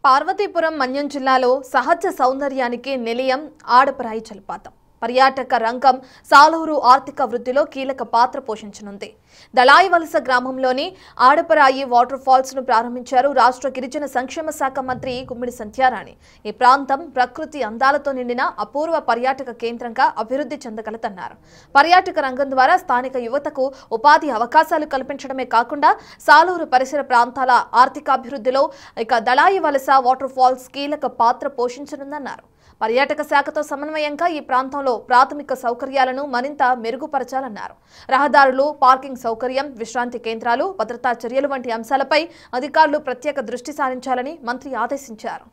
పార్వతీపురం మన్యం జిల్లాలో సహజ సౌందర్యానికి నిలయం ఆడపరాయి జలపాతం. పర్యాటక రంగం సాలూరు ఆర్థిక వృద్ధిలో కీలక పాత్ర పోషించనుంది. దళాయివలస గ్రామంలోని ఆడపరాయి వాటర్ ఫాల్స్ ను ప్రారంభించారు రాష్ట్ర గిరిజన సంక్షేమ శాఖ మంత్రి గుమ్మిడి సంధ్యారాణి. ఈ ప్రాంతం ప్రకృతి అందాలతో నిండిన అపూర్వ పర్యాటక కేంద్రంగా అభివృద్ధి చెందగలదన్నారు. పర్యాటక రంగం ద్వారా స్థానిక యువతకు ఉపాధి అవకాశాలు కల్పించడమే కాకుండా సాలూరు పరిసర ప్రాంతాల ఆర్థికాభివృద్ధిలో దళాయివలస వాటర్ ఫాల్స్ కీలక పాత్ర పోషించనుందన్నారు. పర్యాటక శాఖతో సమన్వయంగా ఈ ప్రాంతంలో ప్రాథమిక సౌకర్యాలను మరింత మెరుగుపరచాలన్నారు. రహదారులు, పార్కింగ్ సౌకర్యం, విశ్రాంతి కేంద్రాలు, భద్రతా చర్యలు వంటి అంశాలపై అధికారులు ప్రత్యేక దృష్టి సారించాలని మంత్రి ఆదేశించారు.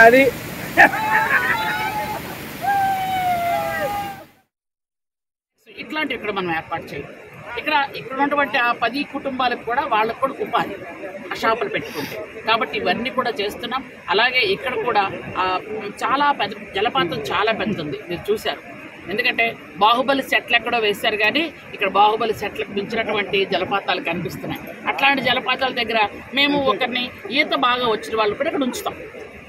అది ఇట్లాంటి ఇక్కడ మనం ఏర్పాటు చేయాలి. ఇక్కడ ఉన్నటువంటి ఆ 10 కుటుంబాలకు కూడా వాళ్ళకు కూడా ఉపాధి ఆ షాపులు పెట్టుకుంటే, కాబట్టి ఇవన్నీ కూడా చేస్తున్నాం. అలాగే ఇక్కడ కూడా చాలా పెద్ద జలపాతం చాలా పెద్దది, మీరు చూశారు. ఎందుకంటే బాహుబలి సెట్లు ఎక్కడో వేశారు, కానీ ఇక్కడ బాహుబలి సెట్లకు మించినటువంటి జలపాతాలు కనిపిస్తున్నాయి. అట్లాంటి జలపాతాల దగ్గర మేము ఒకరిని ఈత బాగా వచ్చిన వాళ్ళు కూడా ఇక్కడ ఉంచుతాం.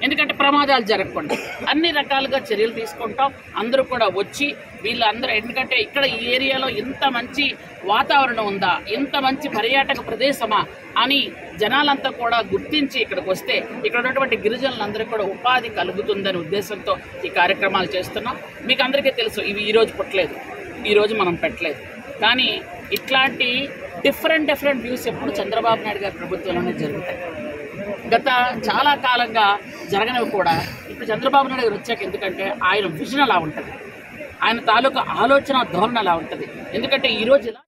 ఎందుకంటే ప్రమాదాలు జరగకుండా అన్ని రకాలుగా చర్యలు తీసుకుంటాం. అందరూ కూడా వచ్చి వీళ్ళందరూ, ఎందుకంటే ఇక్కడ ఈ ఏరియాలో ఇంత మంచి వాతావరణం ఉందా, ఇంత మంచి పర్యాటక ప్రదేశమా అని జనాలంతా కూడా గుర్తించి ఇక్కడికి వస్తే ఇక్కడ ఉన్నటువంటి గిరిజనులందరూ కూడా ఉపాధి కలుగుతుందనే ఉద్దేశంతో ఈ కార్యక్రమాలు చేస్తున్నాం. మీకు అందరికీ తెలుసు, ఇవి ఈరోజు పుట్టలేదు, ఈరోజు మనం పెట్టలేదు. కానీ ఇట్లాంటి డిఫరెంట్ వ్యూస్ ఎప్పుడు చంద్రబాబు నాయుడు గారి ప్రభుత్వంలోనే జరుగుతాయి. గత చాలా కాలంగా జరగనివి కూడా ఇప్పుడు చంద్రబాబు నాయుడు గారు వచ్చాక, ఎందుకంటే ఆయన విజన్ అలా ఉంటుంది, ఆయన తాలూకా ఆలోచన ధోరణి అలా ఉంటుంది. ఎందుకంటే ఈరోజు ఇలా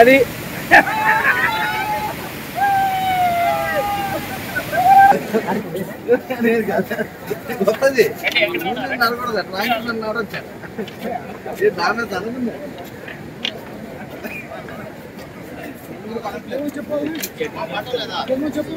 అది గొప్పది చెప్పు